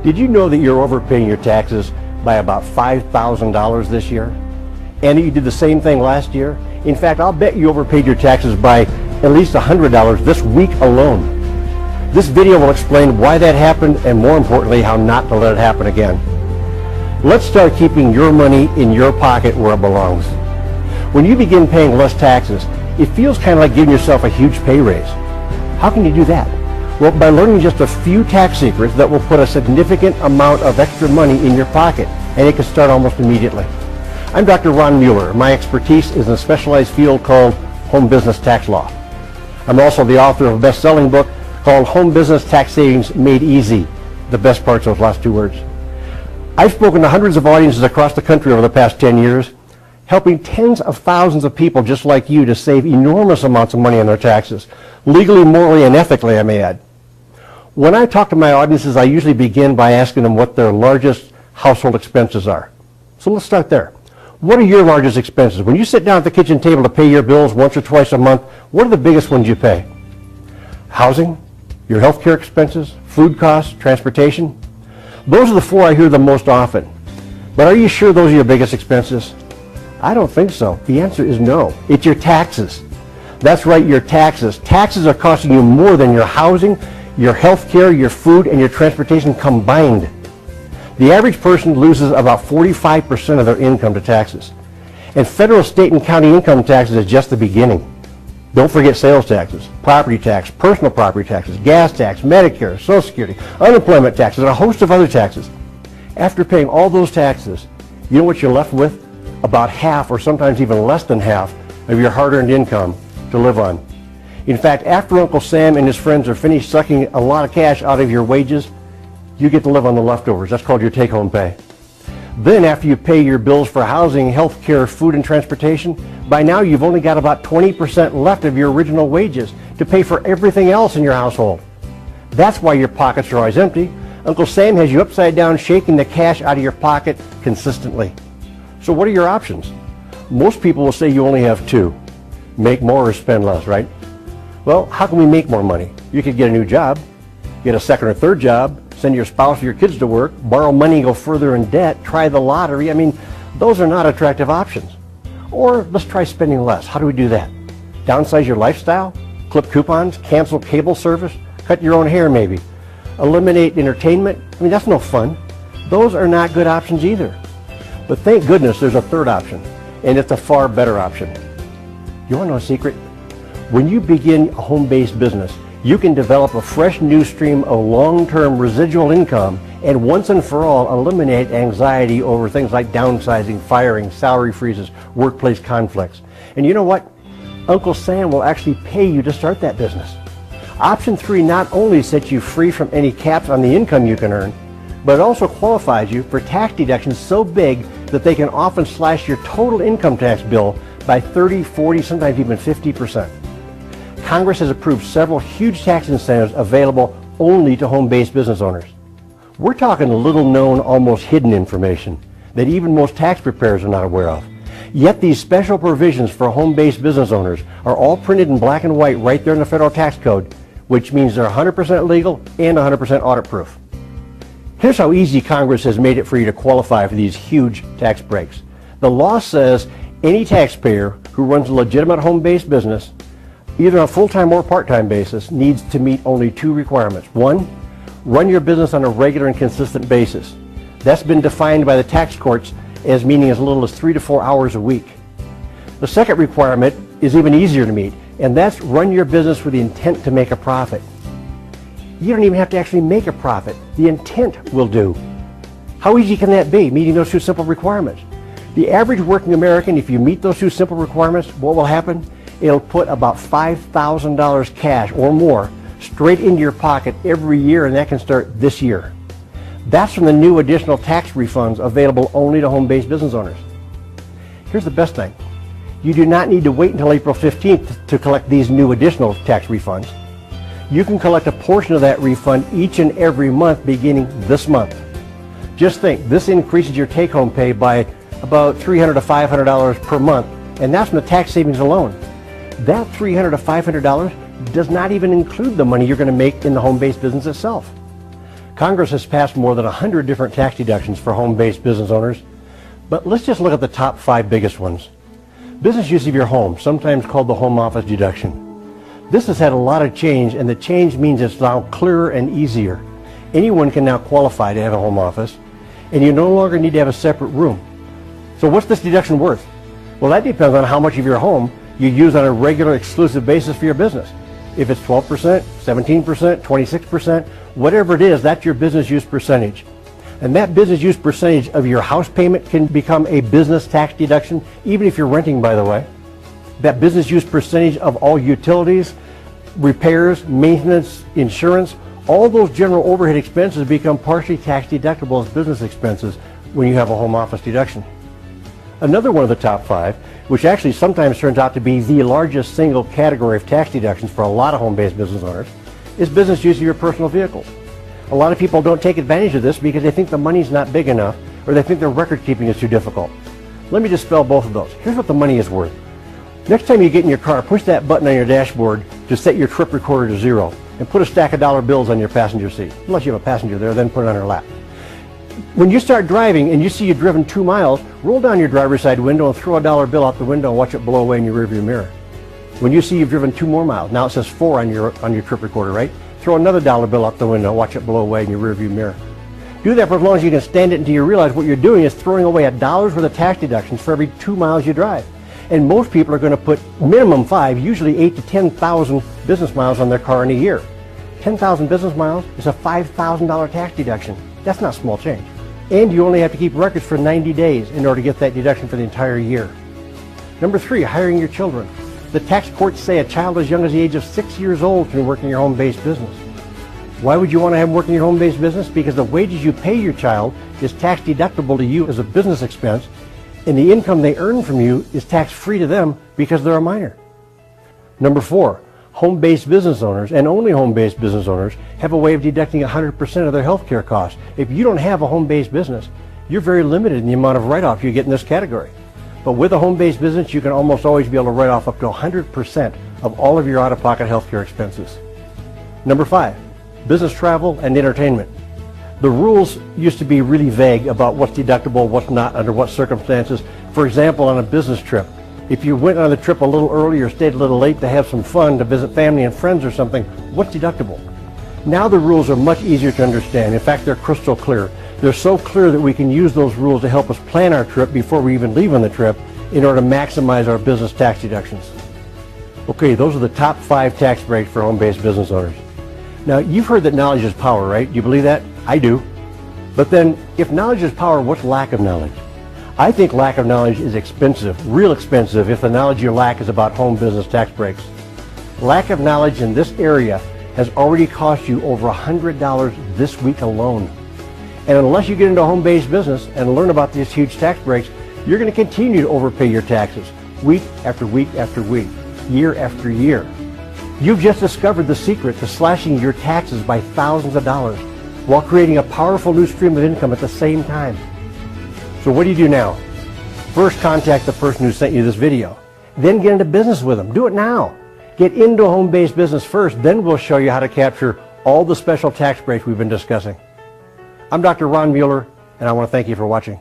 Did you know that you're overpaying your taxes by about $5,000 this year? And that you did the same thing last year? In fact, I'll bet you overpaid your taxes by at least $100 this week alone. This video will explain why that happened and, more importantly, how not to let it happen again. Let's start keeping your money in your pocket where it belongs. When you begin paying less taxes, it feels kind of like giving yourself a huge pay raise. How can you do that? Well, by learning just a few tax secrets that will put a significant amount of extra money in your pocket, and it can start almost immediately. I'm Dr. Ron Mueller. My expertise is in a specialized field called home business tax law. I'm also the author of a best-selling book called Home Business Tax Savings Made Easy. The best part's those last two words. I've spoken to hundreds of audiences across the country over the past 10 years, helping tens of thousands of people just like you to save enormous amounts of money on their taxes, legally, morally, and ethically, I may add. When I talk to my audiences, I usually begin by asking them what their largest household expenses are. So let's start there. What are your largest expenses? When you sit down at the kitchen table to pay your bills once or twice a month, what are the biggest ones you pay? Housing, your health care expenses, food costs, transportation. Those are the four I hear the most often. But are you sure those are your biggest expenses? I don't think so. The answer is no. It's your taxes. That's right, your taxes. Taxes are costing you more than your housing, your health care, your food, and your transportation combined. The average person loses about 45% of their income to taxes. And federal, state, and county income taxes is just the beginning. Don't forget sales taxes, property tax, personal property taxes, gas tax, Medicare, Social Security, unemployment taxes, and a host of other taxes. After paying all those taxes, you know what you're left with? About half, or sometimes even less than half, of your hard-earned income to live on. In fact, after Uncle Sam and his friends are finished sucking a lot of cash out of your wages, you get to live on the leftovers. That's called your take-home pay. Then, after you pay your bills for housing, health care, food, and transportation, by now you've only got about 20% left of your original wages to pay for everything else in your household. That's why your pockets are always empty. Uncle Sam has you upside down shaking the cash out of your pocket consistently. So what are your options? Most people will say you only have two. Make more or spend less, right? Well, how can we make more money? You could get a new job, get a second or third job, send your spouse or your kids to work, borrow money and go further in debt, try the lottery. I mean, those are not attractive options. Or let's try spending less. How do we do that? Downsize your lifestyle? Clip coupons? Cancel cable service? Cut your own hair maybe? Eliminate entertainment? I mean, that's no fun. Those are not good options either. But thank goodness there's a third option, and it's a far better option. You want to know a secret? When you begin a home-based business, you can develop a fresh new stream of long-term residual income and once and for all eliminate anxiety over things like downsizing, firing, salary freezes, workplace conflicts. And you know what? Uncle Sam will actually pay you to start that business. Option 3 not only sets you free from any caps on the income you can earn, but it also qualifies you for tax deductions so big that they can often slash your total income tax bill by 30, 40, sometimes even 50%. Congress has approved several huge tax incentives available only to home-based business owners. We're talking little-known, almost hidden information that even most tax preparers are not aware of. Yet these special provisions for home-based business owners are all printed in black and white right there in the federal tax code, which means they're 100% legal and 100% audit-proof. Here's how easy Congress has made it for you to qualify for these huge tax breaks. The law says any taxpayer who runs a legitimate home-based business, either on a full-time or part-time basis, needs to meet only two requirements. One, run your business on a regular and consistent basis. That's been defined by the tax courts as meaning as little as 3 to 4 hours a week. The second requirement is even easier to meet, and that's run your business with the intent to make a profit. You don't even have to actually make a profit. The intent will do. How easy can that be, meeting those two simple requirements? The average working American, if you meet those two simple requirements, what will happen? It'll put about $5,000 cash or more straight into your pocket every year, and that can start this year. That's from the new additional tax refunds available only to home-based business owners. Here's the best thing. You do not need to wait until April 15th to collect these new additional tax refunds. You can collect a portion of that refund each and every month beginning this month. Just think, this increases your take-home pay by about $300 to $500 per month, and that's from the tax savings alone. That $300 to $500 does not even include the money you're going to make in the home-based business itself. Congress has passed more than 100 different tax deductions for home-based business owners, but let's just look at the top 5 biggest ones. Business use of your home, sometimes called the home office deduction. This has had a lot of change, and the change means it's now clearer and easier. Anyone can now qualify to have a home office, and you no longer need to have a separate room. So what's this deduction worth? Well, that depends on how much of your home you use on a regular exclusive basis for your business. If it's 12%, 17%, 26%, whatever it is, that's your business use percentage. And that business use percentage of your house payment can become a business tax deduction, even if you're renting, by the way. That business use percentage of all utilities, repairs, maintenance, insurance, all those general overhead expenses become partially tax deductible as business expenses when you have a home office deduction. Another one of the top 5, which actually sometimes turns out to be the largest single category of tax deductions for a lot of home-based business owners, is business use of your personal vehicles. A lot of people don't take advantage of this because they think the money's not big enough, or they think their record keeping is too difficult. Let me dispel both of those. Here's what the money is worth. Next time you get in your car, push that button on your dashboard to set your trip recorder to 0 and put a stack of dollar bills on your passenger seat. Unless you have a passenger there, then put it on her lap. When you start driving and you see you've driven 2 miles, roll down your driver's side window and throw a dollar bill out the window and watch it blow away in your rearview mirror. When you see you've driven 2 more miles, now it says 4 on your trip recorder, right? Throw another dollar bill out the window, watch it blow away in your rearview mirror. Do that for as long as you can stand it until you realize what you're doing is throwing away $1 worth of tax deductions for every 2 miles you drive. And most people are going to put minimum 5, usually 8 to 10,000 business miles on their car in a year. 10,000 business miles is a $5,000 tax deduction. That's not small change. And you only have to keep records for 90 days in order to get that deduction for the entire year. Number 3, hiring your children. The tax courts say a child as young as the age of 6 years old can work in your home-based business. Why would you want to have them work in your home-based business? Because the wages you pay your child is tax deductible to you as a business expense, and the income they earn from you is tax-free to them because they're a minor. Number 4, home-based business owners, and only home-based business owners, have a way of deducting 100% of their health care costs. If you don't have a home-based business, you're very limited in the amount of write-off you get in this category. But with a home-based business, you can almost always be able to write off up to 100% of all of your out-of-pocket health care expenses. Number 5, business travel and entertainment. The rules used to be really vague about what's deductible, what's not, under what circumstances. For example, on a business trip, if you went on the trip a little early or stayed a little late to have some fun, to visit family and friends or something, what's deductible? Now the rules are much easier to understand. In fact, they're crystal clear. They're so clear that we can use those rules to help us plan our trip before we even leave on the trip in order to maximize our business tax deductions. Okay, those are the top 5 tax breaks for home-based business owners. Now, you've heard that knowledge is power, right? You believe that? I do. But then, if knowledge is power, what's lack of knowledge? I think lack of knowledge is expensive, real expensive, if the knowledge you lack is about home business tax breaks. Lack of knowledge in this area has already cost you over $100 this week alone. And unless you get into home-based business and learn about these huge tax breaks, you're going to continue to overpay your taxes week after week after week, year after year. You've just discovered the secret to slashing your taxes by thousands of dollars while creating a powerful new stream of income at the same time. So what do you do now? First, contact the person who sent you this video. Then get into business with them. Do it now. Get into a home-based business first, then we'll show you how to capture all the special tax breaks we've been discussing. I'm Dr. Ron Mueller, and I want to thank you for watching.